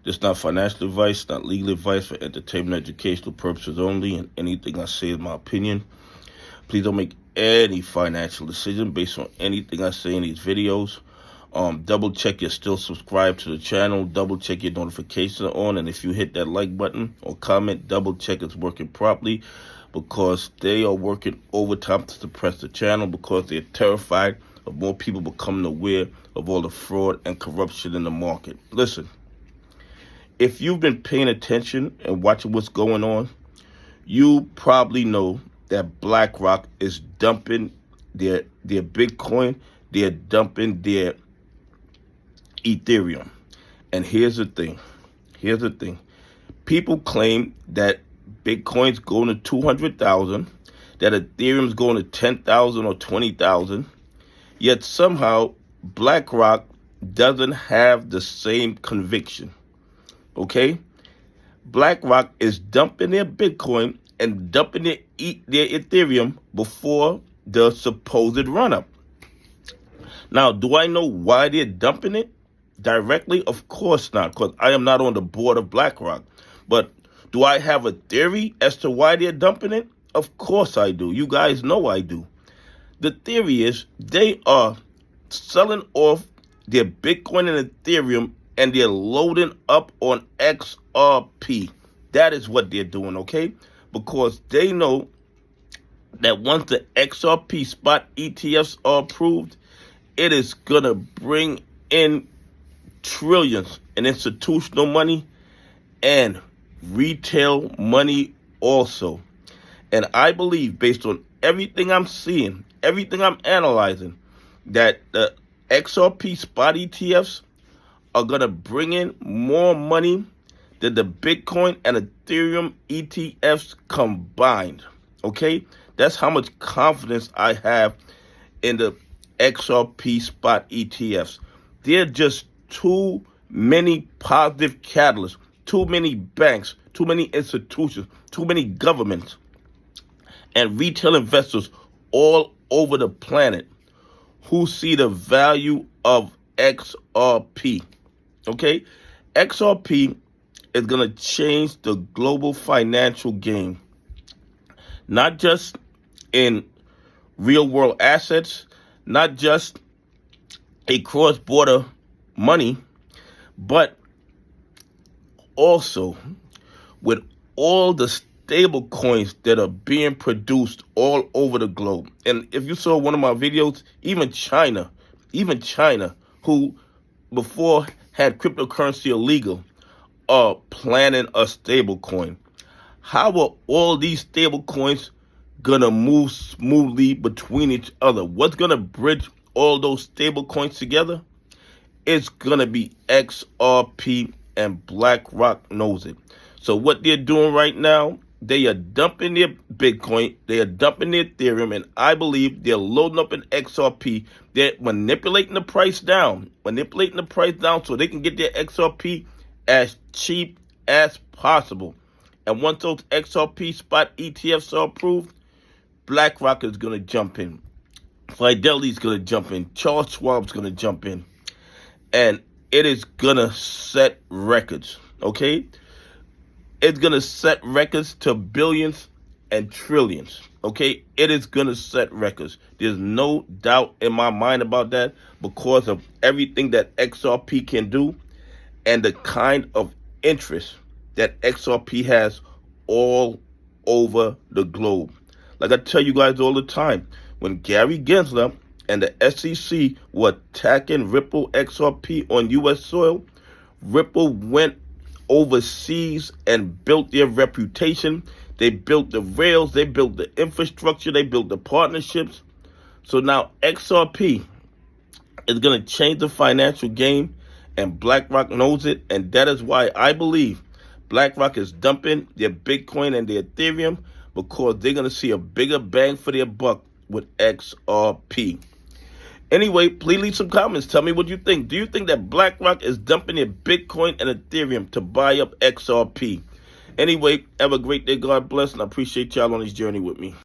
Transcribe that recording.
This is not financial advice, not legal advice, for entertainment, educational purposes only, and anything I say is my opinion. Please don't make any financial decision based on anything I say in these videos. Double check you're still subscribed to the channel. Double check your notifications are on, and if you hit that like button or comment, double check it's working properly, because they are working overtime to suppress the channel because they're terrified of more people becoming aware of all the fraud and corruption in the market. Listen, if you've been paying attention and watching what's going on, you probably know that Blackrock is dumping their Bitcoin, they're dumping their Ethereum. And here's the thing. People claim that Bitcoin's going to 200,000, that Ethereum's going to 10,000 or 20,000, yet somehow BlackRock doesn't have the same conviction. Okay? BlackRock is dumping their Bitcoin and dumping their Ethereum before the supposed run-up. Now, do I know why they're dumping it directly? Of course not, because I am not on the board of BlackRock. But do I have a theory as to why they're dumping it? Of course I do. You guys know I do. The theory is they are selling off their Bitcoin and Ethereum, and they're loading up on XRP. That is what they're doing, okay? Because they know that once the XRP spot ETFs are approved, it is going to bring in trillions in institutional money and retail money also. And I believe, based on everything I'm seeing, everything I'm analyzing, that the XRP spot ETFs are going to bring in more money than the Bitcoin and Ethereum ETFs combined. Okay? That's how much confidence I have in the XRP spot ETFs. They're just too many positive catalysts, too many banks, too many institutions, too many governments, and retail investors all over the planet who see the value of XRP. Okay? XRP is going to change the global financial game, not just in real world assets, not just a cross-border money, but also with all the stable coins that are being produced all over the globe. And if you saw one of my videos, even China, who before had cryptocurrency illegal, are planning a stable coin. How are all these stable coins gonna move smoothly between each other? What's gonna bridge all those stable coins together? It's gonna be XRP, and BlackRock knows it. So what they're doing right now, they are dumping their Bitcoin, they are dumping their Ethereum, and I believe they're loading up in XRP. They're manipulating the price down so they can get their XRP as cheap as possible. And once those XRP spot ETFs are approved, BlackRock is going to jump in. Fidelity's going to jump in. Charles Schwab's going to jump in. And it is going to set records, okay? It's going to set records to billions and trillions, okay? It is going to set records. There's no doubt in my mind about that, because of everything that XRP can do and the kind of interest that XRP has all over the globe. Like I tell you guys all the time, when Gary Gensler and the SEC were attacking Ripple XRP on U.S. soil, Ripple went overseas and built their reputation. They built the rails, they built the infrastructure, they built the partnerships. So now XRP is going to change the financial game, and BlackRock knows it, and that is why I believe BlackRock is dumping their Bitcoin and their Ethereum, because they're going to see a bigger bang for their buck with XRP. Anyway, please leave some comments. Tell me what you think. Do you think that BlackRock is dumping their Bitcoin and Ethereum to buy up XRP? Anyway, have a great day. God bless, and I appreciate y'all on this journey with me.